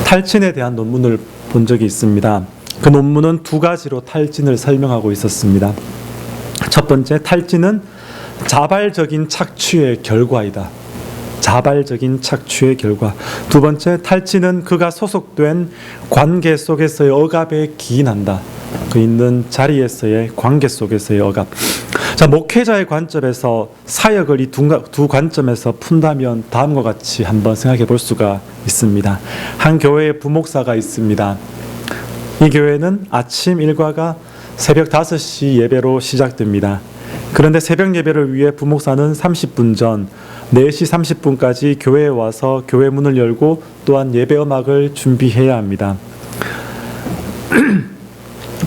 탈진에 대한 논문을 본 적이 있습니다. 그 논문은 두 가지로 탈진을 설명하고 있었습니다. 첫 번째, 탈진은 자발적인 착취의 결과이다. 자발적인 착취의 결과. 두 번째, 탈진은 그가 소속된 관계 속에서의 억압에 기인한다. 그 있는 자리에서의 관계 속에서의 억압. 자, 목회자의 관점에서 사역을 이 두 관점에서 푼다면 다음과 같이 한번 생각해 볼 수가 있습니다. 한 교회에 부목사가 있습니다. 이 교회는 아침 일과가 새벽 5시 예배로 시작됩니다. 그런데 새벽 예배를 위해 부목사는 30분 전 4시 30분까지 교회에 와서 교회 문을 열고 또한 예배 음악을 준비해야 합니다.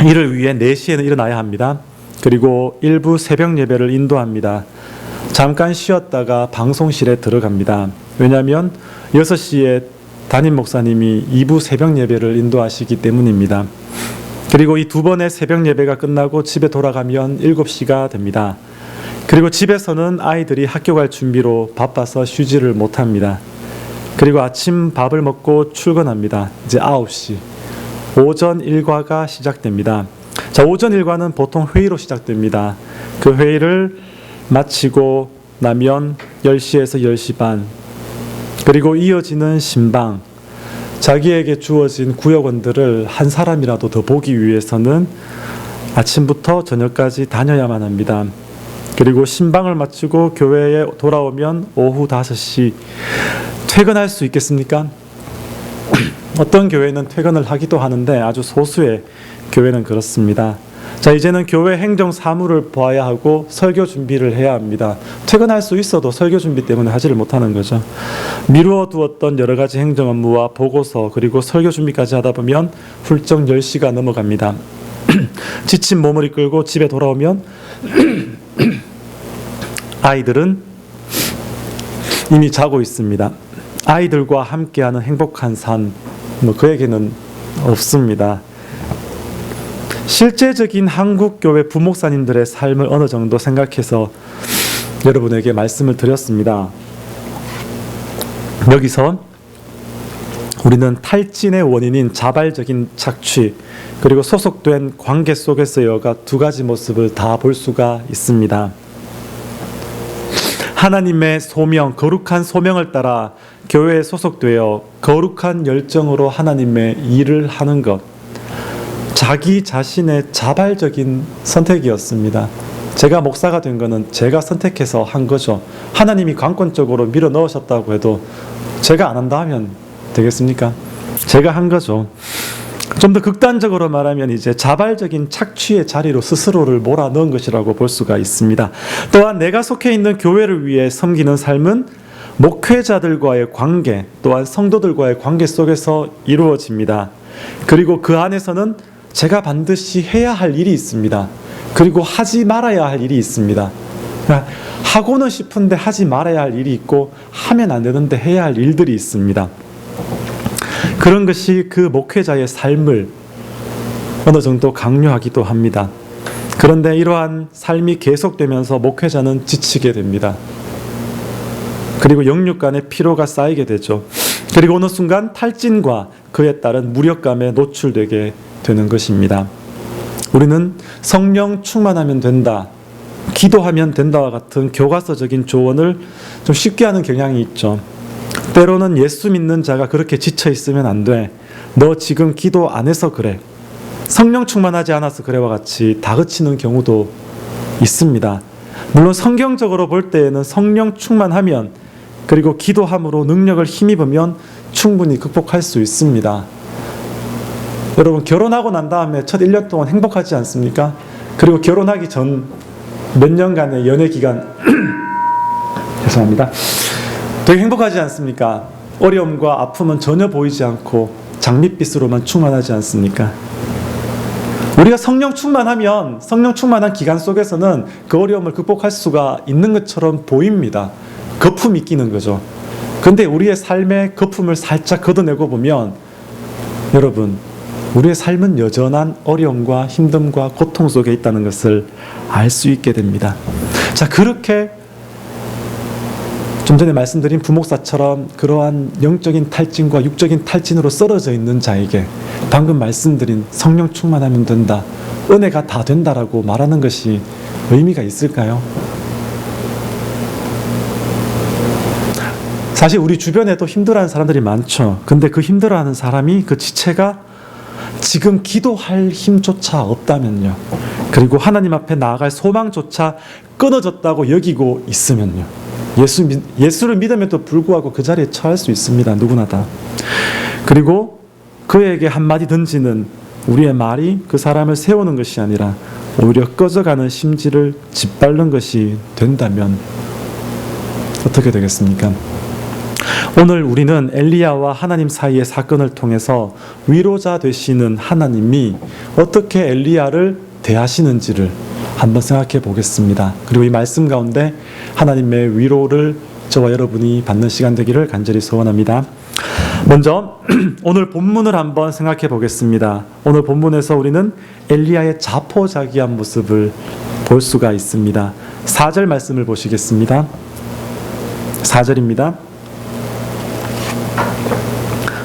이를 위해 4시에는 일어나야 합니다. 그리고 일부 새벽 예배를 인도합니다. 잠깐 쉬었다가 방송실에 들어갑니다. 왜냐하면 6시에 담임 목사님이 2부 새벽 예배를 인도하시기 때문입니다. 그리고 이 두 번의 새벽 예배가 끝나고 집에 돌아가면 7시가 됩니다. 그리고 집에서는 아이들이 학교 갈 준비로 바빠서 쉬지를 못합니다. 그리고 아침 밥을 먹고 출근합니다. 이제 9시. 오전 일과가 시작됩니다. 자, 오전 일과는 보통 회의로 시작됩니다. 그 회의를 마치고 나면 10시에서 10시 반. 그리고 이어지는 신방. 자기에게 주어진 구역원들을 한 사람이라도 더 보기 위해서는 아침부터 저녁까지 다녀야만 합니다. 그리고 신방을 마치고 교회에 돌아오면 오후 5시. 퇴근할 수 있겠습니까? 어떤 교회는 퇴근을 하기도 하는데 아주 소수의 교회는 그렇습니다. 자, 이제는 교회 행정 사무를 봐야 하고 설교 준비를 해야 합니다. 퇴근할 수 있어도 설교 준비 때문에 하지를 못하는 거죠. 미루어 두었던 여러 가지 행정 업무와 보고서 그리고 설교 준비까지 하다 보면 훌쩍 10시가 넘어갑니다. 지친 몸을 이끌고 집에 돌아오면 아이들은 이미 자고 있습니다. 아이들과 함께하는 행복한 삶, 그에게는 없습니다. 실제적인 한국교회 부목사님들의 삶을 어느 정도 생각해서 여러분에게 말씀을 드렸습니다. 여기서 우리는 탈진의 원인인 자발적인 착취 그리고 소속된 관계 속에서의 억압 두 가지 모습을 다 볼 수가 있습니다. 하나님의 소명, 거룩한 소명을 따라 교회에 소속되어 거룩한 열정으로 하나님의 일을 하는 것, 자기 자신의 자발적인 선택이었습니다. 제가 목사가 된 것은 제가 선택해서 한 거죠. 하나님이 관건적으로 밀어 넣으셨다고 해도 제가 안 한다 하면 되겠습니까? 제가 한 거죠. 좀 더 극단적으로 말하면 이제 자발적인 착취의 자리로 스스로를 몰아넣은 것이라고 볼 수가 있습니다. 또한 내가 속해 있는 교회를 위해 섬기는 삶은 목회자들과의 관계, 또한 성도들과의 관계 속에서 이루어집니다. 그리고 그 안에서는 제가 반드시 해야 할 일이 있습니다. 그리고 하지 말아야 할 일이 있습니다. 하고는 싶은데 하지 말아야 할 일이 있고 하면 안 되는데 해야 할 일들이 있습니다. 그런 것이 그 목회자의 삶을 어느 정도 강요하기도 합니다. 그런데 이러한 삶이 계속되면서 목회자는 지치게 됩니다. 그리고 영육 간의 피로가 쌓이게 되죠. 그리고 어느 순간 탈진과 그에 따른 무력감에 노출되게 되는 것입니다. 우리는 성령 충만하면 된다, 기도하면 된다와 같은 교과서적인 조언을 좀 쉽게 하는 경향이 있죠. 때로는 예수 믿는 자가 그렇게 지쳐 있으면 안 돼. 너 지금 기도 안 해서 그래. 성령 충만하지 않아서 그래와 같이 다그치는 경우도 있습니다. 물론 성경적으로 볼 때에는 성령 충만하면 그리고 기도함으로 능력을 힘입으면 충분히 극복할 수 있습니다. 여러분, 결혼하고 난 다음에 첫 1년 동안 행복하지 않습니까? 그리고 결혼하기 전 몇 년간의 연애 기간 죄송합니다. 되게 행복하지 않습니까? 어려움과 아픔은 전혀 보이지 않고 장밋빛으로만 충만하지 않습니까? 우리가 성령 충만하면 성령 충만한 기간 속에서는 그 어려움을 극복할 수가 있는 것처럼 보입니다. 거품이 끼는 거죠. 그런데 우리의 삶의 거품을 살짝 걷어내고 보면 여러분, 우리의 삶은 여전한 어려움과 힘듦과 고통 속에 있다는 것을 알 수 있게 됩니다. 자, 그렇게 좀 전에 말씀드린 부목사처럼 그러한 영적인 탈진과 육적인 탈진으로 썰어져 있는 자에게 방금 말씀드린 성령 충만하면 된다, 은혜가 다 된다라고 말하는 것이 의미가 있을까요? 사실 우리 주변에도 힘들어하는 사람들이 많죠. 근데 그 힘들어하는 사람이 그 지체가 지금 기도할 힘조차 없다면요, 그리고 하나님 앞에 나아갈 소망조차 끊어졌다고 여기고 있으면요, 예수를 믿음에도 불구하고 그 자리에 처할 수 있습니다. 누구나 다. 그리고 그에게 한마디 던지는 우리의 말이 그 사람을 세우는 것이 아니라 오히려 꺼져가는 심지를 짓밟는 것이 된다면 어떻게 되겠습니까? 오늘 우리는 엘리야와 하나님 사이의 사건을 통해서 위로자 되시는 하나님이 어떻게 엘리야를 대하시는지를 한번 생각해 보겠습니다. 그리고 이 말씀 가운데 하나님의 위로를 저와 여러분이 받는 시간 되기를 간절히 소원합니다. 먼저 오늘 본문을 한번 생각해 보겠습니다. 오늘 본문에서 우리는 엘리야의 자포자기한 모습을 볼 수가 있습니다. 4절 말씀을 보시겠습니다. 4절입니다.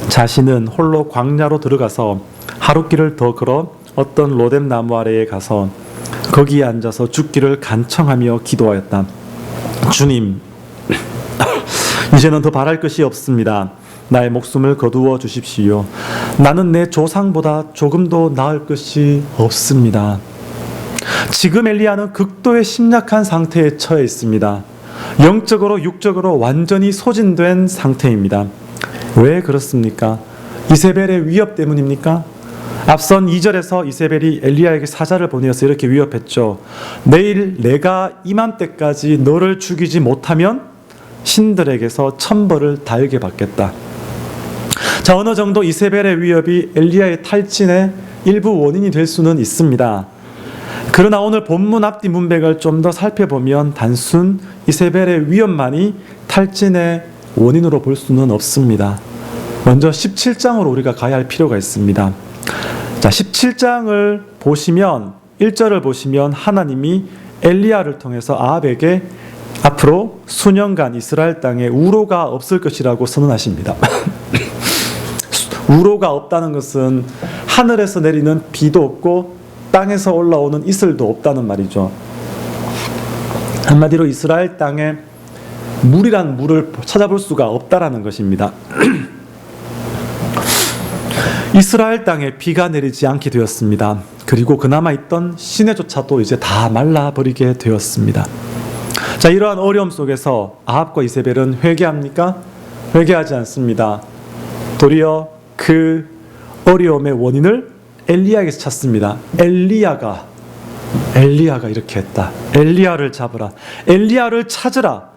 자신은 홀로 광야로 들어가서 하룻길을 더 걸어 어떤 로뎀 나무 아래에 가서 거기에 앉아서 죽기를 간청하며 기도하였다. 주님, 이제는 더 바랄 것이 없습니다. 나의 목숨을 거두어 주십시오. 나는 내 조상보다 조금도 나을 것이 없습니다. 지금 엘리야는 극도의 심약한 상태에 처해 있습니다. 영적으로 육적으로 완전히 소진된 상태입니다. 왜 그렇습니까? 이세벨의 위협 때문입니까? 앞선 2절에서 이세벨이 엘리야에게 사자를 보내어서 이렇게 위협했죠. 내일 내가 이맘때까지 너를 죽이지 못하면 신들에게서 천벌을 달게 받겠다. 자, 어느 정도 이세벨의 위협이 엘리야의 탈진의 일부 원인이 될 수는 있습니다. 그러나 오늘 본문 앞뒤 문맥을 좀 더 살펴보면 단순 이세벨의 위협만이 탈진의 원인으로 볼 수는 없습니다. 먼저 17장으로 우리가 가야 할 필요가 있습니다. 자, 17장을 보시면 1절을 보시면 하나님이 엘리야를 통해서 아합에게 앞으로 수년간 이스라엘 땅에 우로가 없을 것이라고 선언하십니다. 우로가 없다는 것은 하늘에서 내리는 비도 없고 땅에서 올라오는 이슬도 없다는 말이죠. 한마디로 이스라엘 땅에 물이란 물을 찾아볼 수가 없다라는 것입니다. 이스라엘 땅에 비가 내리지 않게 되었습니다. 그리고 그나마 있던 시내조차도 이제 다 말라버리게 되었습니다. 자, 이러한 어려움 속에서 아합과 이세벨은 회개합니까? 회개하지 않습니다. 도리어 그 어려움의 원인을 엘리야에게서 찾습니다. 엘리야가 이렇게 했다. 엘리야를 잡으라. 엘리야를 찾으라.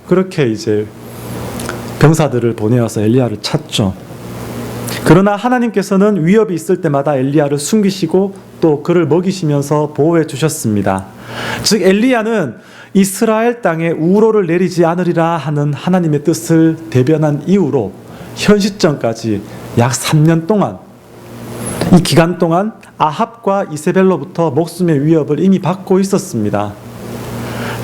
그렇게 이제 병사들을 보내어서 엘리야를 찾죠. 그러나 하나님께서는 위협이 있을 때마다 엘리야를 숨기시고 또 그를 먹이시면서 보호해 주셨습니다. 즉 엘리야는 이스라엘 땅에 우로를 내리지 않으리라 하는 하나님의 뜻을 대변한 이후로 현 시점까지 약 3년 동안, 이 기간 동안 아합과 이세벨로부터 목숨의 위협을 이미 받고 있었습니다.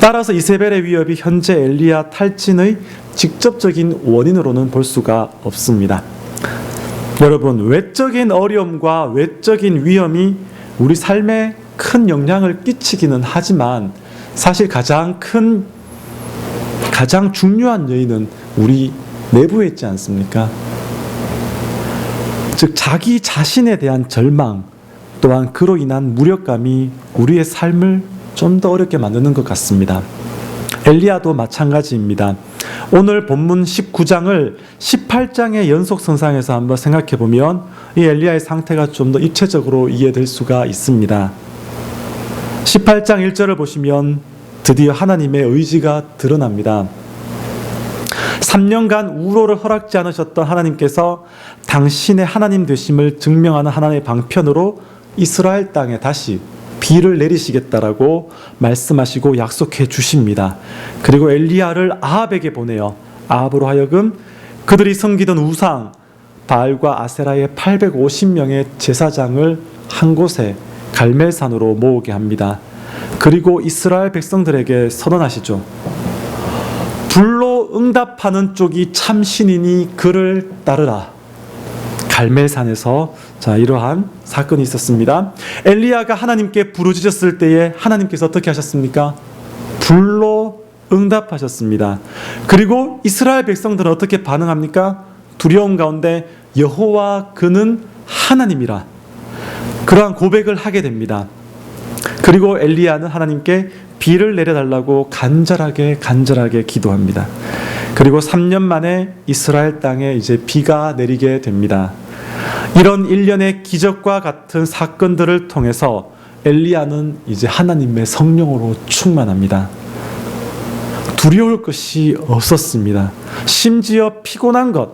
따라서 이세벨의 위협이 현재 엘리야 탈진의 직접적인 원인으로는 볼 수가 없습니다. 여러분, 외적인 어려움과 외적인 위험이 우리 삶에 큰 영향을 끼치기는 하지만 사실 가장 중요한 요인은 우리 내부에 있지 않습니까? 즉 자기 자신에 대한 절망, 또한 그로 인한 무력감이 우리의 삶을 좀 더 어렵게 만드는 것 같습니다. 엘리야도 마찬가지입니다. 오늘 본문 19장을 18장의 연속선상에서 한번 생각해 보면 이 엘리야의 상태가 좀 더 입체적으로 이해될 수가 있습니다. 18장 1절을 보시면 드디어 하나님의 의지가 드러납니다. 3년간 우로를 허락지 않으셨던 하나님께서 당신의 하나님 되심을 증명하는 하나님의 방편으로 이스라엘 땅에 다시 비를 내리시겠다라고 말씀하시고 약속해 주십니다. 그리고 엘리야를 아합에게 보내어 아합으로 하여금 그들이 섬기던 우상 바알과 아세라의 850명의 제사장을 한 곳에 갈멜산으로 모으게 합니다. 그리고 이스라엘 백성들에게 선언하시죠. 불로 응답하는 쪽이 참 신이니 그를 따르라. 갈멜산에서 이러한 사건이 있었습니다. 엘리야가 하나님께 부르짖었을 때에 하나님께서 어떻게 하셨습니까? 불로 응답하셨습니다. 그리고 이스라엘 백성들은 어떻게 반응합니까? 두려움 가운데 여호와 그는 하나님이라, 그러한 고백을 하게 됩니다. 그리고 엘리야는 하나님께 비를 내려달라고 간절하게 기도합니다. 그리고 3년 만에 이스라엘 땅에 이제 비가 내리게 됩니다. 이런 일련의 기적과 같은 사건들을 통해서 엘리야는 이제 하나님의 성령으로 충만합니다. 두려울 것이 없었습니다. 심지어 피곤한 것,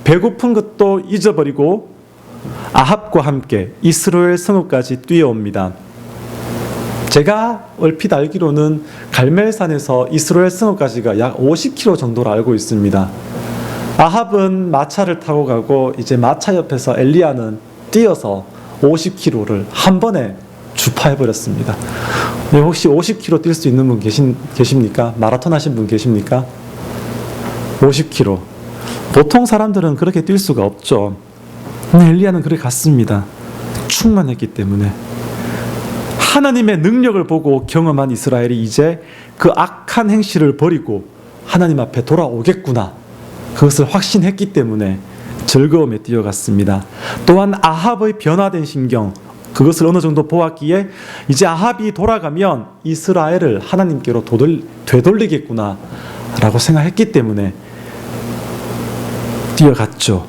배고픈 것도 잊어버리고 아합과 함께 이스라엘 성읍까지 뛰어옵니다. 제가 얼핏 알기로는 갈멜산에서 이스라엘 성읍까지가 약 50km 정도로 알고 있습니다. 아합은 마차를 타고 가고 이제 마차 옆에서 엘리야는 뛰어서 50km를 한 번에 주파해버렸습니다. 혹시 50km 뛸 수 있는 분 계십니까? 마라톤 하신 분 계십니까? 50km. 보통 사람들은 그렇게 뛸 수가 없죠. 근데 엘리야는 그렇게 갔습니다. 충만했기 때문에. 하나님의 능력을 보고 경험한 이스라엘이 이제 그 악한 행실을 버리고 하나님 앞에 돌아오겠구나, 그것을 확신했기 때문에 즐거움에 뛰어갔습니다. 또한 아합의 변화된 심경, 그것을 어느 정도 보았기에 이제 아합이 돌아가면 이스라엘을 하나님께로 되돌리겠구나 라고 생각했기 때문에 뛰어갔죠.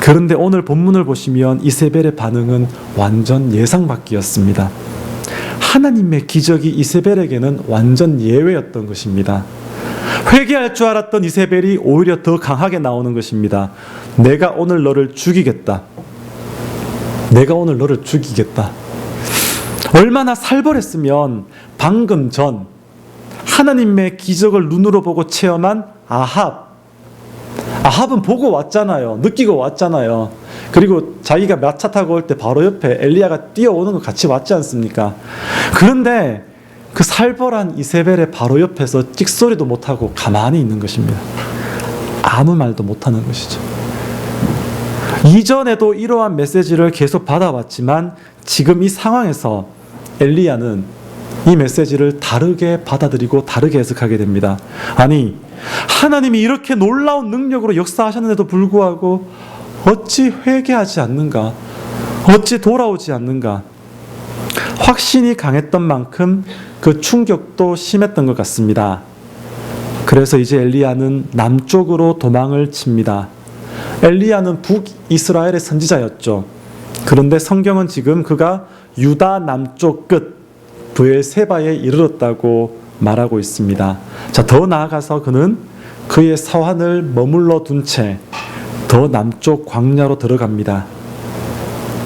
그런데 오늘 본문을 보시면 이세벨의 반응은 완전 예상 밖이었습니다. 하나님의 기적이 이세벨에게는 완전 예외였던 것입니다. 회개할 줄 알았던 이세벨이 오히려 더 강하게 나오는 것입니다. 내가 오늘 너를 죽이겠다. 내가 오늘 너를 죽이겠다. 얼마나 살벌했으면 방금 전 하나님의 기적을 눈으로 보고 체험한 아합은 보고 왔잖아요. 느끼고 왔잖아요. 그리고 자기가 마차 타고 올 때 바로 옆에 엘리야가 뛰어오는 거 같이 왔지 않습니까? 그런데 그 살벌한 이세벨의 바로 옆에서 찍소리도 못하고 가만히 있는 것입니다. 아무 말도 못하는 것이죠. 이전에도 이러한 메시지를 계속 받아왔지만 지금 이 상황에서 엘리야는 이 메시지를 다르게 받아들이고 다르게 해석하게 됩니다. 아니, 하나님이 이렇게 놀라운 능력으로 역사하셨는데도 불구하고 어찌 회개하지 않는가? 어찌 돌아오지 않는가? 확신이 강했던 만큼 그 충격도 심했던 것 같습니다. 그래서 이제 엘리야는 남쪽으로 도망을 칩니다. 엘리야는 북이스라엘의 선지자였죠. 그런데 성경은 지금 그가 유다 남쪽 끝 브엘세바에 이르렀다고 말하고 있습니다. 더 나아가서 그는 그의 사환을 머물러 둔 채 더 남쪽 광야로 들어갑니다.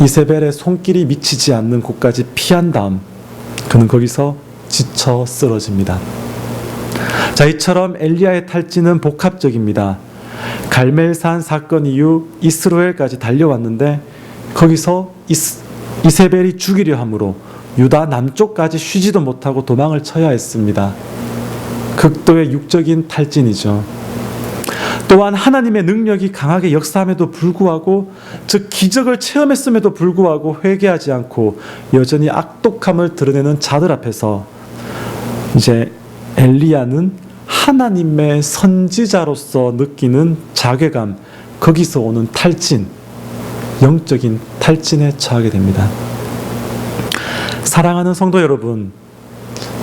이세벨의 손길이 미치지 않는 곳까지 피한 다음 그는 거기서 지쳐 쓰러집니다. 이처럼 엘리야의 탈진은 복합적입니다. 갈멜산 사건 이후 이스라엘까지 달려왔는데 거기서 이세벨이 죽이려 함으로 유다 남쪽까지 쉬지도 못하고 도망을 쳐야 했습니다. 극도의 육적인 탈진이죠. 또한 하나님의 능력이 강하게 역사함에도 불구하고, 즉 기적을 체험했음에도 불구하고 회개하지 않고 여전히 악독함을 드러내는 자들 앞에서 이제 엘리야는 하나님의 선지자로서 느끼는 자괴감, 거기서 오는 탈진, 영적인 탈진에 처하게 됩니다. 사랑하는 성도 여러분,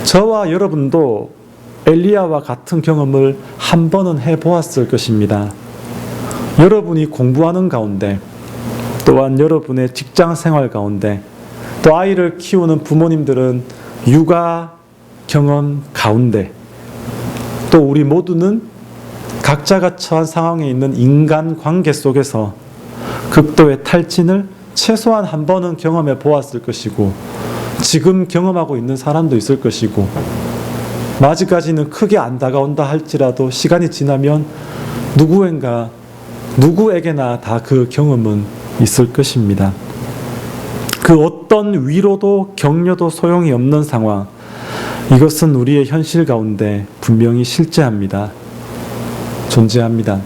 저와 여러분도 엘리야와 같은 경험을 한 번은 해보았을 것입니다. 여러분이 공부하는 가운데, 또한 여러분의 직장 생활 가운데, 또 아이를 키우는 부모님들은 육아 경험 가운데, 또 우리 모두는 각자가 처한 상황에 있는 인간관계 속에서 극도의 탈진을 최소한 한 번은 경험해 보았을 것이고, 지금 경험하고 있는 사람도 있을 것이고, 아직까지는 크게 안 다가온다 할지라도 시간이 지나면 누구에게나 다 그 경험은 있을 것입니다. 그 어떤 위로도 격려도 소용이 없는 상황, 이것은 우리의 현실 가운데 분명히 실제합니다. 존재합니다.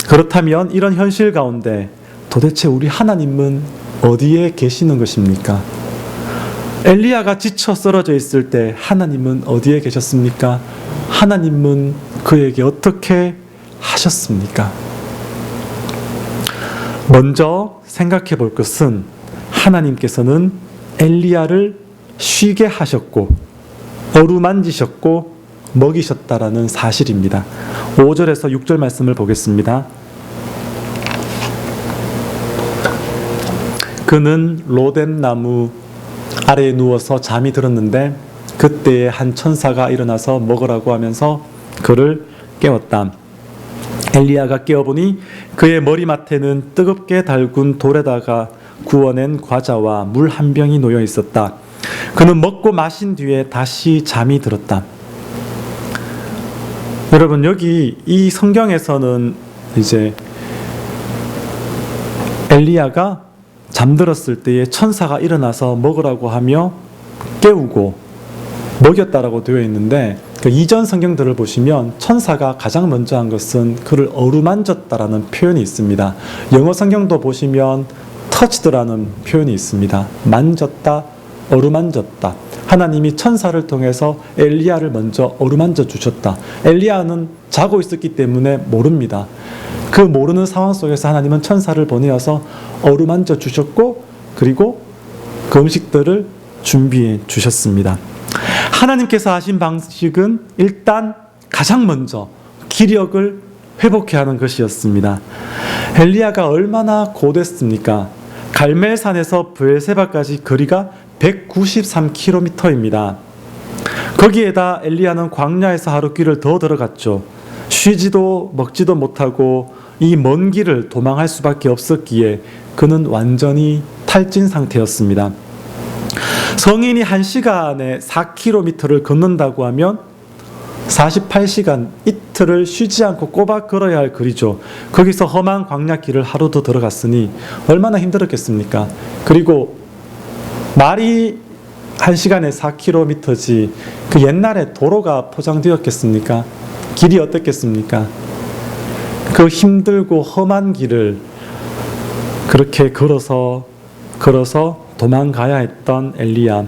그렇다면 이런 현실 가운데 도대체 우리 하나님은 어디에 계시는 것입니까? 엘리야가 지쳐 쓰러져 있을 때 하나님은 어디에 계셨습니까? 하나님은 그에게 어떻게 하셨습니까? 먼저 생각해 볼 것은 하나님께서는 엘리야를 쉬게 하셨고 어루만지셨고 먹이셨다라는 사실입니다. 5절에서 6절 말씀을 보겠습니다. 그는 로뎀 나무 아래에 누워서 잠이 들었는데 그때에 한 천사가 일어나서 먹으라고 하면서 그를 깨웠다. 엘리야가 깨어보니 그의 머리맡에는 뜨겁게 달군 돌에다가 구워낸 과자와 물 한 병이 놓여 있었다. 그는 먹고 마신 뒤에 다시 잠이 들었다. 여러분, 여기 이 성경에서는 이제 엘리야가 잠들었을 때에 천사가 일어나서 먹으라고 하며 깨우고 먹였다라고 되어 있는데, 그 이전 성경들을 보시면 천사가 가장 먼저 한 것은 그를 어루만졌다라는 표현이 있습니다. 영어 성경도 보시면 touched라는 표현이 있습니다. 만졌다, 어루만졌다. 하나님이 천사를 통해서 엘리야를 먼저 어루만져 주셨다. 엘리야는 자고 있었기 때문에 모릅니다. 그 모르는 상황 속에서 하나님은 천사를 보내어서 어루만져 주셨고, 그리고 그 음식들을 준비해 주셨습니다. 하나님께서 하신 방식은 일단 가장 먼저 기력을 회복해 하는 것이었습니다. 엘리야가 얼마나 고됐습니까? 갈멜산에서 브엘세바까지 거리가 193km입니다. 거기에다 엘리야는 광야에서 하루 길을 더 들어갔죠. 쉬지도 먹지도 못하고 이 먼 길을 도망할 수밖에 없었기에 그는 완전히 탈진 상태였습니다. 성인이 1시간에 4km를 걷는다고 하면 48시간 이틀을 쉬지 않고 꼬박 걸어야 할 거리죠. 거기서 험한 광야길을 하루 더 들어갔으니 얼마나 힘들었겠습니까? 그리고 말이 1시간에 4km지 그 옛날에 도로가 포장되었겠습니까? 길이 어떻겠습니까? 그 힘들고 험한 길을 그렇게 걸어서 도망가야 했던 엘리야.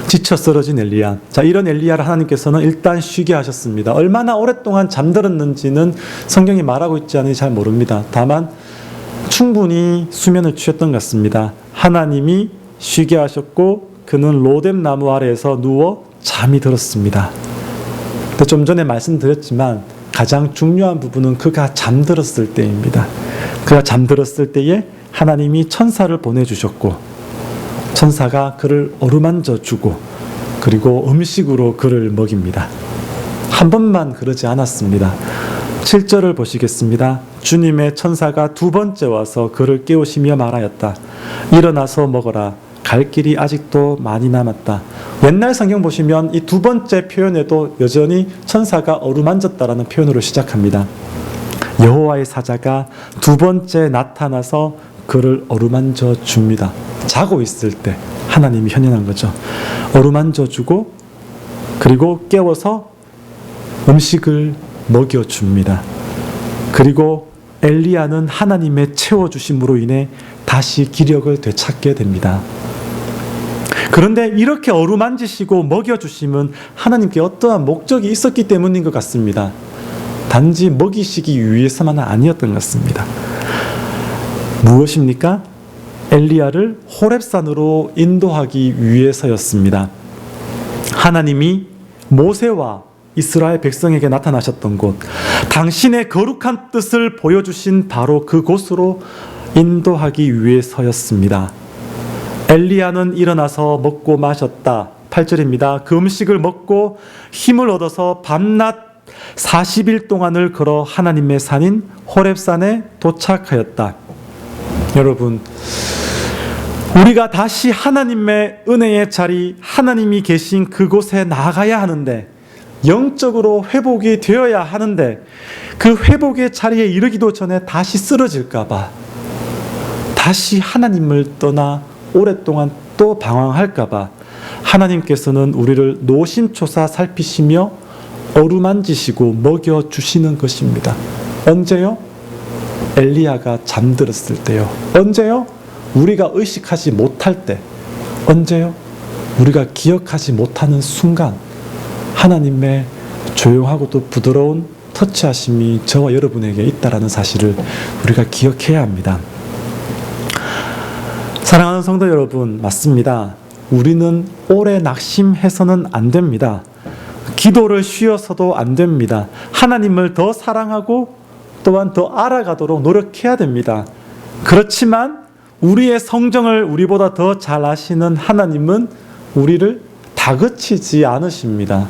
지쳐 쓰러진 엘리야. 자, 이런 엘리야를 하나님께서는 일단 쉬게 하셨습니다. 얼마나 오랫동안 잠들었는지는 성경이 말하고 있지 않으니 잘 모릅니다. 다만 충분히 수면을 취했던 것 같습니다. 하나님이 쉬게 하셨고 그는 로뎀 나무 아래에서 누워 잠이 들었습니다. 좀 전에 말씀드렸지만 가장 중요한 부분은 그가 잠들었을 때입니다. 그가 잠들었을 때에 하나님이 천사를 보내주셨고 천사가 그를 어루만져 주고 그리고 음식으로 그를 먹입니다. 한 번만 그러지 않았습니다. 7절을 보시겠습니다. 주님의 천사가 두 번째 와서 그를 깨우시며 말하였다. 일어나서 먹어라. 갈 길이 아직도 많이 남았다. 옛날 성경 보시면 이 두 번째 표현에도 여전히 천사가 어루만졌다라는 표현으로 시작합니다. 여호와의 사자가 두 번째 나타나서 그를 어루만져 줍니다. 자고 있을 때 하나님이 현현한 거죠. 어루만져 주고 그리고 깨워서 음식을 먹여줍니다. 그리고 엘리야는 하나님의 채워주심으로 인해 다시 기력을 되찾게 됩니다. 그런데 이렇게 어루만지시고 먹여주심은 하나님께 어떠한 목적이 있었기 때문인 것 같습니다. 단지 먹이시기 위해서만 아니었던 것 같습니다. 무엇입니까? 엘리야를 호렙산으로 인도하기 위해서였습니다. 하나님이 모세와 이스라엘 백성에게 나타나셨던 곳, 당신의 거룩한 뜻을 보여주신 바로 그곳으로 인도하기 위해서였습니다. 엘리야는 일어나서 먹고 마셨다. 8절입니다. 그 음식을 먹고 힘을 얻어서 밤낮 40일 동안을 걸어 하나님의 산인 호렙산에 도착하였다. 여러분, 우리가 다시 하나님의 은혜의 자리, 하나님이 계신 그곳에 나가야 하는데, 영적으로 회복이 되어야 하는데, 그 회복의 자리에 이르기도 전에 다시 쓰러질까봐, 다시 하나님을 떠나 오랫동안 또 방황할까봐 하나님께서는 우리를 노심초사 살피시며 어루만지시고 먹여주시는 것입니다. 언제요? 엘리야가 잠들었을 때요. 언제요? 우리가 의식하지 못할 때. 언제요? 우리가 기억하지 못하는 순간 하나님의 조용하고도 부드러운 터치하심이 저와 여러분에게 있다는 사실을 우리가 기억해야 합니다. 사랑하는 성도 여러분, 맞습니다. 우리는 오래 낙심해서는 안 됩니다. 기도를 쉬어서도 안 됩니다. 하나님을 더 사랑하고 또한 더 알아가도록 노력해야 됩니다. 그렇지만 우리의 성정을 우리보다 더 잘 아시는 하나님은 우리를 다그치지 않으십니다.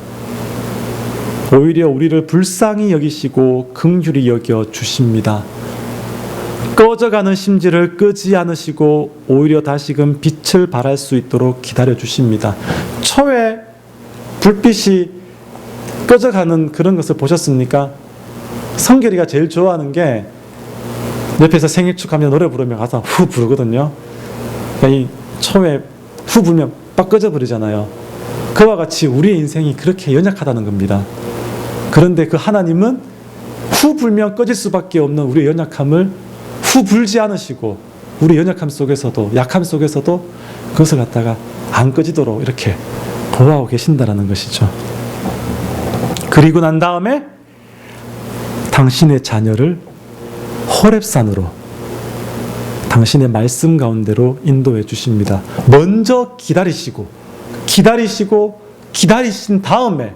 오히려 우리를 불쌍히 여기시고 긍휼히 여겨 주십니다. 꺼져가는 심지를 끄지 않으시고 오히려 다시금 빛을 발할 수 있도록 기다려 주십니다. 초에 불빛이 꺼져가는 그런 것을 보셨습니까? 성결이가 제일 좋아하는 게 옆에서 생일 축하하며 노래 부르며 가서 후 부르거든요. 이 초에 후 불면 빡 꺼져버리잖아요. 그와 같이 우리의 인생이 그렇게 연약하다는 겁니다. 그런데 그 하나님은 후 불면 꺼질 수밖에 없는 우리의 연약함을 후 불지 않으시고 우리 연약함 속에서도 약함 속에서도 그것을 갖다가 안 꺼지도록 이렇게 보호하고 계신다는 것이죠. 그리고 난 다음에 당신의 자녀를 호렙산으로 당신의 말씀 가운데로 인도해 주십니다. 먼저 기다리시고 기다리신 다음에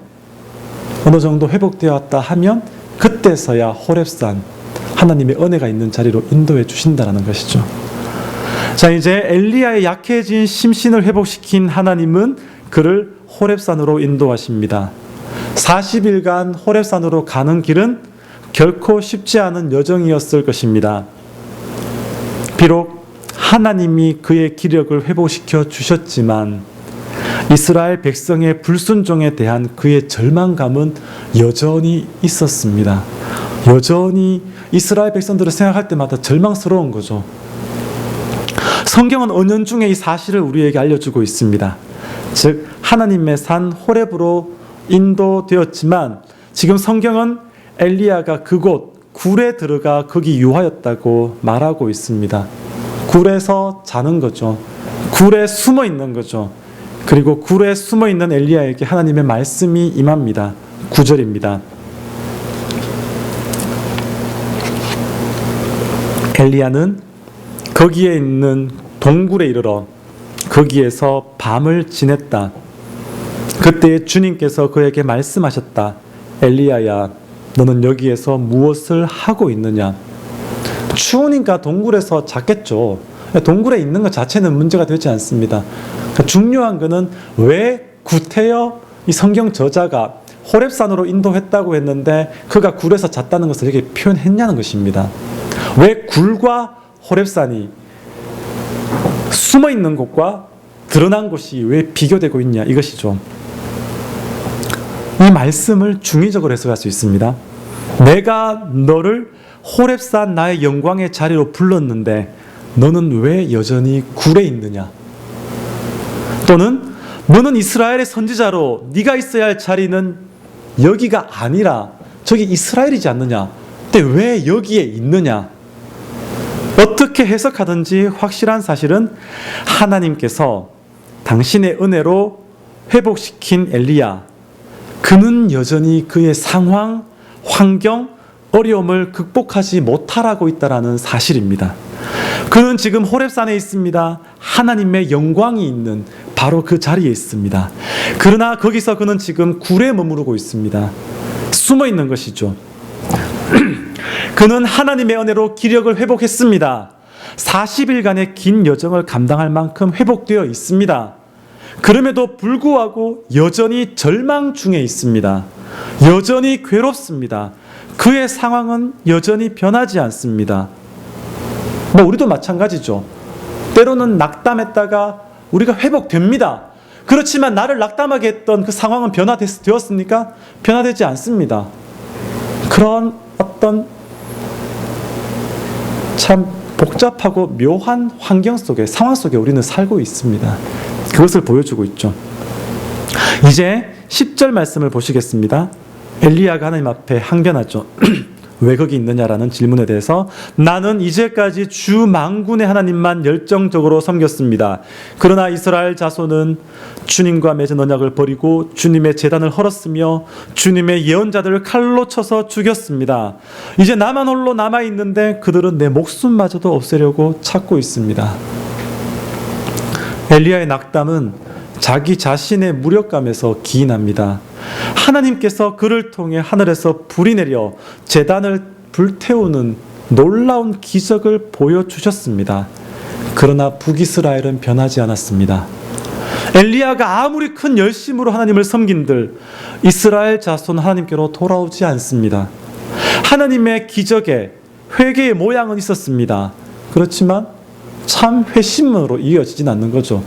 어느 정도 회복되었다 하면 그때서야 호렙산 하나님의 은혜가 있는 자리로 인도해 주신다는 것이죠. 자, 이제 엘리야의 약해진 심신을 회복시킨 하나님은 그를 호렙산으로 인도하십니다. 40일간 호렙산으로 가는 길은 결코 쉽지 않은 여정이었을 것입니다. 비록 하나님이 그의 기력을 회복시켜 주셨지만 이스라엘 백성의 불순종에 대한 그의 절망감은 여전히 있었습니다. 여전히 이스라엘 백성들을 생각할 때마다 절망스러운 거죠. 성경은 은연중에 이 사실을 우리에게 알려주고 있습니다. 즉 하나님의 산 호렙으로 인도되었지만 지금 성경은 엘리야가 그곳 굴에 들어가 거기 유하였다고 말하고 있습니다. 굴에서 자는 거죠. 굴에 숨어 있는 거죠. 그리고 굴에 숨어 있는 엘리야에게 하나님의 말씀이 임합니다. 9절입니다. 엘리야는 거기에 있는 동굴에 이르러 거기에서 밤을 지냈다. 그때 주님께서 그에게 말씀하셨다. 엘리야야, 너는 여기에서 무엇을 하고 있느냐? 추우니까 동굴에서 잤겠죠. 동굴에 있는 것 자체는 문제가 되지 않습니다. 그러니까 중요한 것은 왜 구태여 이 성경 저자가 호렙산으로 인도했다고 했는데 그가 굴에서 잤다는 것을 이렇게 표현했냐는 것입니다. 왜 굴과 호렙산이 숨어있는 곳과 드러난 곳이 왜 비교되고 있냐, 이것이죠. 이 말씀을 중의적으로 해석할 수 있습니다. 내가 너를 호렙산 나의 영광의 자리로 불렀는데 너는 왜 여전히 굴에 있느냐? 또는 너는 이스라엘의 선지자로 네가 있어야 할 자리는 여기가 아니라 저기 이스라엘이지 않느냐? 근데 왜 여기에 있느냐? 어떻게 해석하든지 확실한 사실은 하나님께서 당신의 은혜로 회복시킨 엘리야, 그는 여전히 그의 상황, 환경, 어려움을 극복하지 못하라고 있다는 사실입니다. 그는 지금 호렙산에 있습니다. 하나님의 영광이 있는 바로 그 자리에 있습니다. 그러나 거기서 그는 지금 굴에 머무르고 있습니다. 숨어 있는 것이죠. 그는 하나님의 은혜로 기력을 회복했습니다. 40일간의 긴 여정을 감당할 만큼 회복되어 있습니다. 그럼에도 불구하고 여전히 절망 중에 있습니다. 여전히 괴롭습니다. 그의 상황은 여전히 변하지 않습니다. 우리도 마찬가지죠. 때로는 낙담했다가 우리가 회복됩니다. 그렇지만 나를 낙담하게 했던 그 상황은 변화되었습니까? 변화되지 않습니다. 그런 어떤 참 복잡하고 묘한 환경 속에, 상황 속에 우리는 살고 있습니다. 그것을 보여주고 있죠. 이제 10절 말씀을 보시겠습니다. 엘리야가 하나님 앞에 항변하죠. 왜 거기 있느냐라는 질문에 대해서 나는 이제까지 주 만군의 하나님만 열정적으로 섬겼습니다. 그러나 이스라엘 자손은 주님과 맺은 언약을 버리고 주님의 제단을 헐었으며 주님의 예언자들을 칼로 쳐서 죽였습니다. 이제 나만 홀로 남아있는데 그들은 내 목숨마저도 없애려고 찾고 있습니다. 엘리야의 낙담은 자기 자신의 무력감에서 기인합니다. 하나님께서 그를 통해 하늘에서 불이 내려 제단을 불태우는 놀라운 기적을 보여주셨습니다. 그러나 북이스라엘은 변하지 않았습니다. 엘리야가 아무리 큰 열심으로 하나님을 섬긴들 이스라엘 자손 하나님께로 돌아오지 않습니다. 하나님의 기적에 회개의 모양은 있었습니다. 그렇지만 참 회심으로 이어지진 않는 거죠.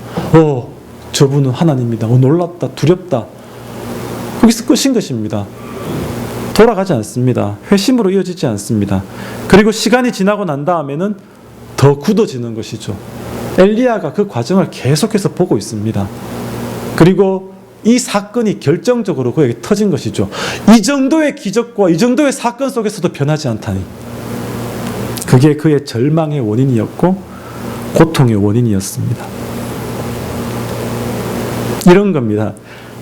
저분은 하나님이다. 놀랍다. 두렵다. 거기서 끝인 것입니다. 돌아가지 않습니다. 회심으로 이어지지 않습니다. 그리고 시간이 지나고 난 다음에는 더 굳어지는 것이죠. 엘리야가 그 과정을 계속해서 보고 있습니다. 그리고 이 사건이 결정적으로 그에게 터진 것이죠. 이 정도의 기적과 이 정도의 사건 속에서도 변하지 않다니. 그게 그의 절망의 원인이었고 고통의 원인이었습니다. 이런 겁니다.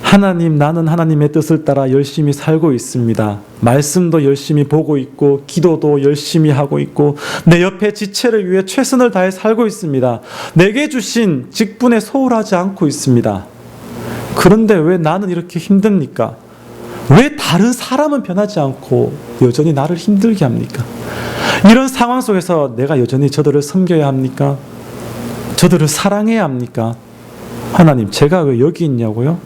하나님, 나는 하나님의 뜻을 따라 열심히 살고 있습니다. 말씀도 열심히 보고 있고 기도도 열심히 하고 있고 내 옆에 지체를 위해 최선을 다해 살고 있습니다. 내게 주신 직분에 소홀하지 않고 있습니다. 그런데 왜 나는 이렇게 힘듭니까? 왜 다른 사람은 변하지 않고 여전히 나를 힘들게 합니까? 이런 상황 속에서 내가 여전히 저들을 섬겨야 합니까? 저들을 사랑해야 합니까? 하나님, 제가 왜 여기 있냐고요?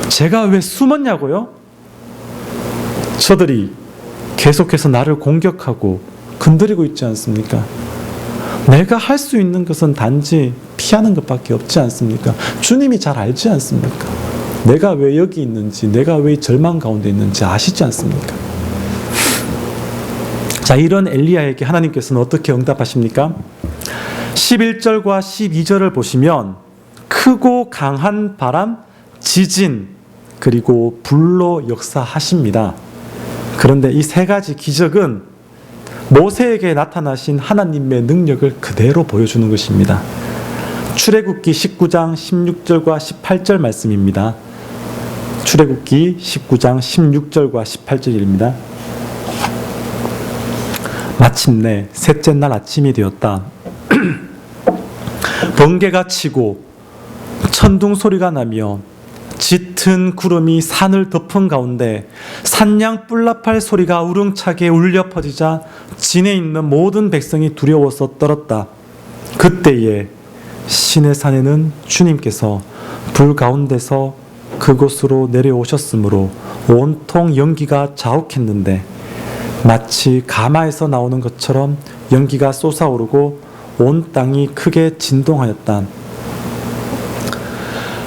제가 왜 숨었냐고요? 저들이 계속해서 나를 공격하고 건드리고 있지 않습니까? 내가 할 수 있는 것은 단지 피하는 것밖에 없지 않습니까? 주님이 잘 알지 않습니까? 내가 왜 여기 있는지, 내가 왜 절망 가운데 있는지 아시지 않습니까? 자, 이런 엘리야에게 하나님께서는 어떻게 응답하십니까? 11절과 12절을 보시면 크고 강한 바람, 지진, 그리고 불로 역사하십니다. 그런데 이 세 가지 기적은 모세에게 나타나신 하나님의 능력을 그대로 보여주는 것입니다. 출애굽기 19장 16절과 18절 말씀입니다. 출애굽기 19장 16절과 18절입니다. 마침내 셋째 날 아침이 되었다. 번개가 치고 천둥 소리가 나며 짙은 구름이 산을 덮은 가운데 산양 뿔나팔 소리가 우렁차게 울려 퍼지자 진에 있는 모든 백성이 두려워서 떨었다. 그때에 시내산에는 주님께서 불 가운데서 그곳으로 내려오셨으므로 온통 연기가 자욱했는데 마치 가마에서 나오는 것처럼 연기가 솟아오르고 온 땅이 크게 진동하였다.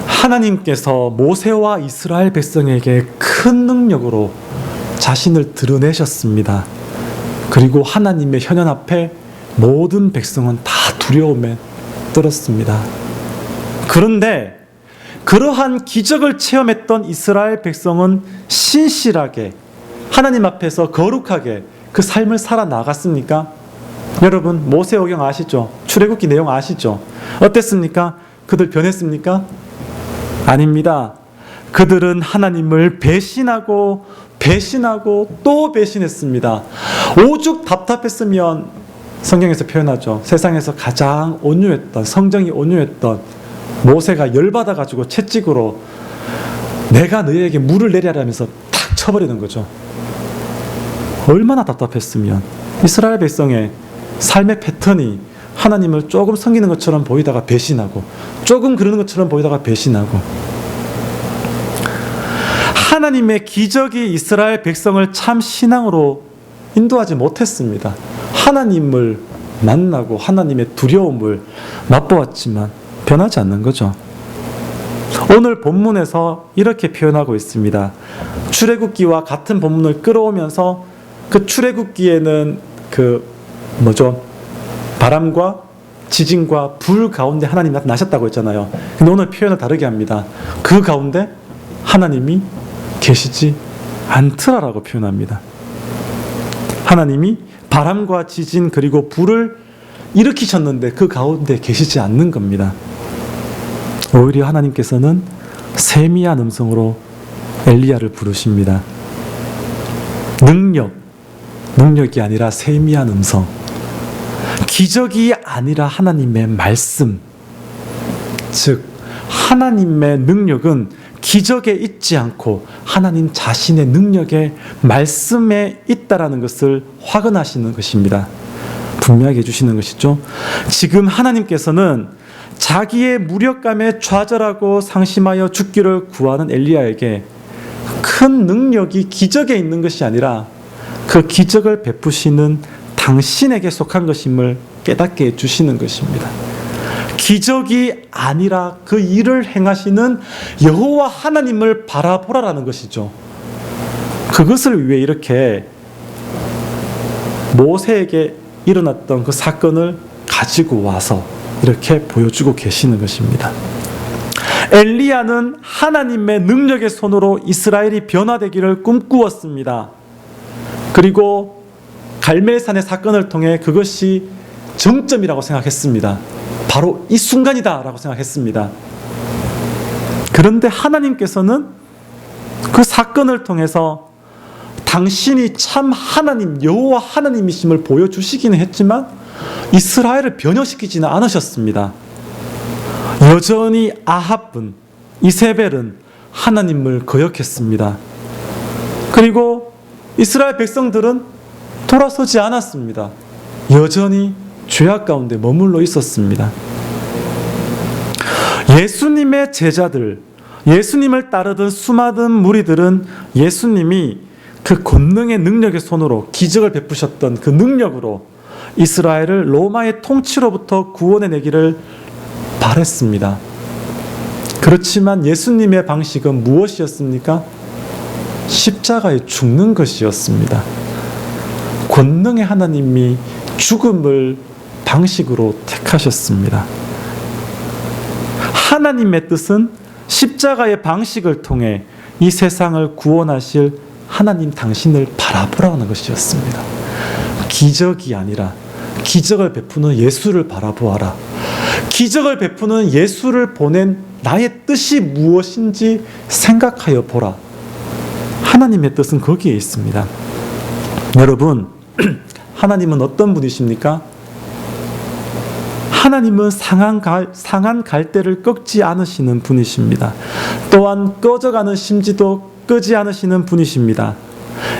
하나님께서 모세와 이스라엘 백성에게 큰 능력으로 자신을 드러내셨습니다. 그리고 하나님의 현현 앞에 모든 백성은 다 두려움에 떨었습니다. 그런데 그러한 기적을 체험했던 이스라엘 백성은 신실하게 하나님 앞에서 거룩하게 그 삶을 살아나갔습니까? 여러분, 모세오경 아시죠? 출애굽기 내용 아시죠? 어땠습니까? 그들 변했습니까? 아닙니다. 그들은 하나님을 배신하고 또 배신했습니다. 오죽 답답했으면 성경에서 표현하죠. 세상에서 가장 온유했던, 성정이 온유했던 모세가 열받아가지고 채찍으로 내가 너희에게 물을 내리라면서 탁 쳐버리는 거죠. 얼마나 답답했으면. 이스라엘 백성의 삶의 패턴이 하나님을 조금 섬기는 것처럼 보이다가 배신하고 조금 그러는 것처럼 보이다가 배신하고. 하나님의 기적이 이스라엘 백성을 참 신앙으로 인도하지 못했습니다. 하나님을 만나고 하나님의 두려움을 맛보았지만 변하지 않는 거죠. 오늘 본문에서 이렇게 표현하고 있습니다. 출애굽기와 같은 본문을 끌어오면서 그 출애굽기에는 바람과 지진과 불 가운데 하나님이 나타나셨다고 했잖아요. 근데 오늘 표현을 다르게 합니다. 그 가운데 하나님이 계시지 않더라라고 표현합니다. 하나님이 바람과 지진 그리고 불을 일으키셨는데 그 가운데 계시지 않는 겁니다. 오히려 하나님께서는 세미한 음성으로 엘리야를 부르십니다. 능력이 아니라 세미한 음성, 기적이 아니라 하나님의 말씀, 즉 하나님의 능력은 기적에 있지 않고 하나님 자신의 능력의 말씀에 있다라는 것을 확언하시는 것입니다. 분명하게 해주시는 것이죠. 지금 하나님께서는 자기의 무력감에 좌절하고 상심하여 죽기를 구하는 엘리야에게 큰 능력이 기적에 있는 것이 아니라 그 기적을 베푸시는 당신에게 속한 것임을 깨닫게 해주시는 것입니다. 기적이 아니라 그 일을 행하시는 여호와 하나님을 바라보라라는 것이죠. 그것을 위해 이렇게 모세에게 일어났던 그 사건을 가지고 와서 이렇게 보여주고 계시는 것입니다. 엘리야는 하나님의 능력의 손으로 이스라엘이 변화되기를 꿈꾸었습니다. 그리고 갈멜산의 사건을 통해 그것이 정점이라고 생각했습니다. 바로 이 순간이다 라고 생각했습니다. 그런데 하나님께서는 그 사건을 통해서 당신이 참 하나님, 여호와 하나님이심을 보여주시기는 했지만 이스라엘을 변혁시키지는 않으셨습니다. 여전히 아합은, 이세벨은 하나님을 거역했습니다. 그리고 이스라엘 백성들은 돌아서지 않았습니다. 여전히 죄악 가운데 머물러 있었습니다. 예수님의 제자들, 예수님을 따르던 수많은 무리들은 예수님이 그 권능의 능력의 손으로 기적을 베푸셨던 그 능력으로 이스라엘을 로마의 통치로부터 구원해내기를 바랬습니다. 그렇지만 예수님의 방식은 무엇이었습니까? 십자가에 죽는 것이었습니다. 권능의 하나님이 죽음을 방식으로 택하셨습니다. 하나님의 뜻은 십자가의 방식을 통해 이 세상을 구원하실 하나님 당신을 바라보라는 것이었습니다. 기적이 아니라 기적을 베푸는 예수를 바라보아라. 기적을 베푸는 예수를 보낸 나의 뜻이 무엇인지 생각하여 보라. 하나님의 뜻은 거기에 있습니다. 여러분, 하나님은 어떤 분이십니까? 하나님은 상한 갈대를 꺾지 않으시는 분이십니다. 또한 꺼져가는 심지도 끄지 않으시는 분이십니다.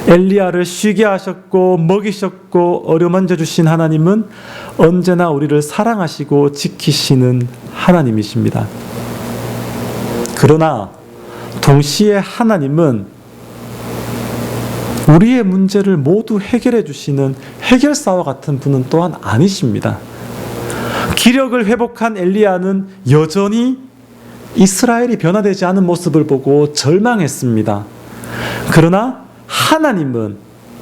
엘리야를 쉬게 하셨고 먹이셨고 어루만져 주신 하나님은 언제나 우리를 사랑하시고 지키시는 하나님이십니다. 그러나 동시에 하나님은 우리의 문제를 모두 해결해 주시는 해결사와 같은 분은 또한 아니십니다. 기력을 회복한 엘리야는 여전히 이스라엘이 변화되지 않은 모습을 보고 절망했습니다. 그러나 하나님은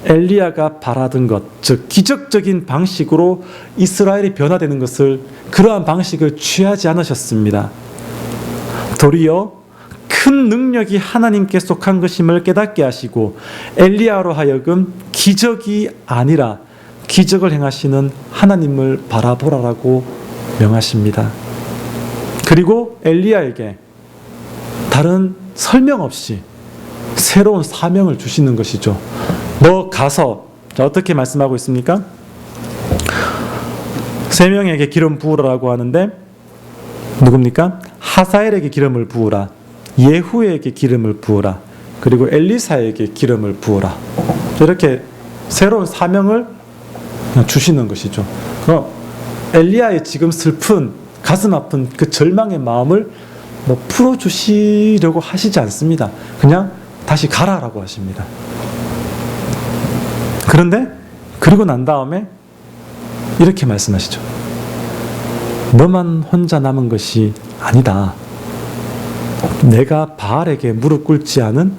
엘리야가 바라던 것, 즉 기적적인 방식으로 이스라엘이 변화되는 것을, 그러한 방식을 취하지 않으셨습니다. 도리어 큰 능력이 하나님께 속한 것임을 깨닫게 하시고 엘리야로 하여금 기적이 아니라 기적을 행하시는 하나님을 바라보라라고 명하십니다. 그리고 엘리야에게 다른 설명 없이 새로운 사명을 주시는 것이죠. 너 가서, 자, 어떻게 말씀하고 있습니까? 3명에게 기름 부으라고 하는데 누굽니까? 하사엘에게 기름을 부으라, 예후에게 기름을 부으라, 그리고 엘리사에게 기름을 부으라. 이렇게 새로운 사명을 주시는 것이죠. 그럼 엘리야의 지금 슬픈, 가슴 아픈 그 절망의 마음을 풀어주시려고 하시지 않습니다. 그냥 다시 가라라고 하십니다. 그런데 그러고 난 다음에 이렇게 말씀하시죠. 너만 혼자 남은 것이 아니다. 내가 바알에게 무릎 꿇지 않은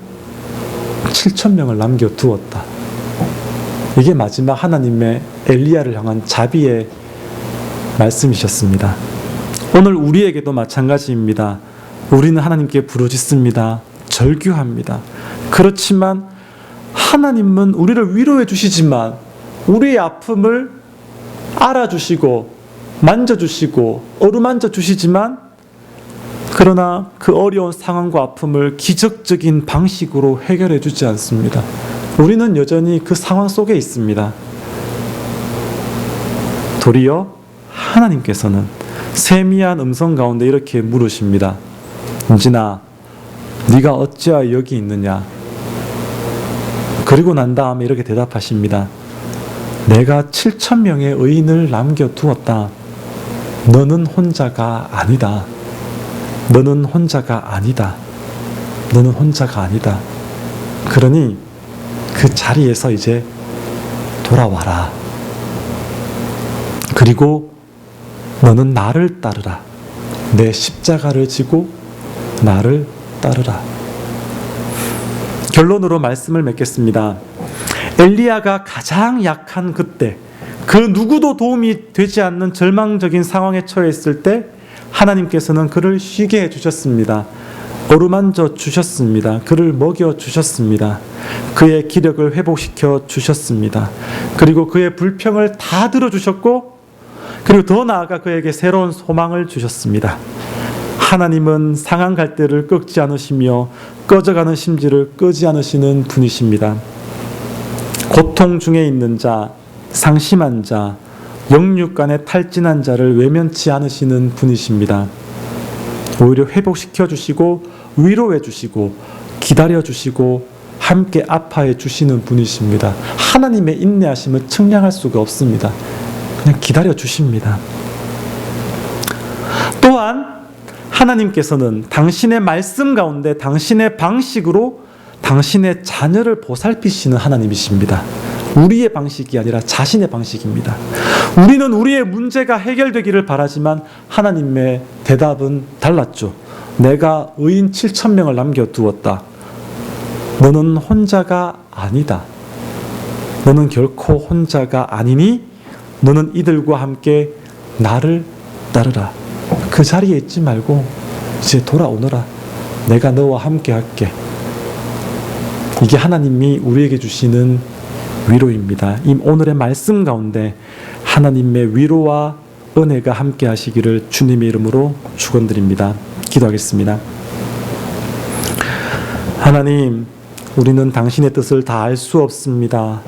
7,000명을 남겨두었다. 이게 마지막 하나님의 엘리야를 향한 자비의 말씀이셨습니다. 오늘 우리에게도 마찬가지입니다. 우리는 하나님께 부르짖습니다. 절규합니다. 그렇지만 하나님은 우리를 위로해 주시지만 우리의 아픔을 알아주시고 만져주시고 어루만져 주시지만, 그러나 그 어려운 상황과 아픔을 기적적인 방식으로 해결해 주지 않습니다. 우리는 여전히 그 상황 속에 있습니다. 도리어 하나님께서는 세미한 음성 가운데 이렇게 물으십니다. 은진아, 네가 어찌하여 여기 있느냐? 그리고 난 다음에 이렇게 대답하십니다. 내가 7,000명의 의인을 남겨두었다. 너는 혼자가 아니다. 너는 혼자가 아니다. 너는 혼자가 아니다. 그러니 그 자리에서 이제 돌아와라. 그리고 너는 나를 따르라. 내 십자가를 지고 나를 따르라. 결론으로 말씀을 맺겠습니다. 엘리야가 가장 약한 그때, 그 누구도 도움이 되지 않는 절망적인 상황에 처했을 때 하나님께서는 그를 쉬게 해주셨습니다. 어루만져 주셨습니다. 그를 먹여 주셨습니다. 그의 기력을 회복시켜 주셨습니다. 그리고 그의 불평을 다 들어주셨고, 그리고 더 나아가 그에게 새로운 소망을 주셨습니다. 하나님은 상한 갈대를 꺾지 않으시며 꺼져가는 심지를 끄지 않으시는 분이십니다. 고통 중에 있는 자, 상심한 자, 영육간에 탈진한 자를 외면치 않으시는 분이십니다. 오히려 회복시켜 주시고 위로해 주시고 기다려 주시고 함께 아파해 주시는 분이십니다. 하나님의 인내하심을 측량할 수가 없습니다. 그냥 기다려 주십니다. 또한 하나님께서는 당신의 말씀 가운데 당신의 방식으로 당신의 자녀를 보살피시는 하나님이십니다. 우리의 방식이 아니라 자신의 방식입니다. 우리는 우리의 문제가 해결되기를 바라지만 하나님의 대답은 달랐죠. 내가 의인 7,000명을 남겨두었다. 너는 혼자가 아니다. 너는 결코 혼자가 아니니 너는 이들과 함께 나를 따르라. 그 자리에 있지 말고 이제 돌아오너라. 내가 너와 함께 할게. 이게 하나님이 우리에게 주시는 위로입니다. 오늘의 말씀 가운데 하나님의 위로와 은혜가 함께 하시기를 주님의 이름으로 축원드립니다. 기도하겠습니다. 하나님, 우리는 당신의 뜻을 다 알 수 없습니다.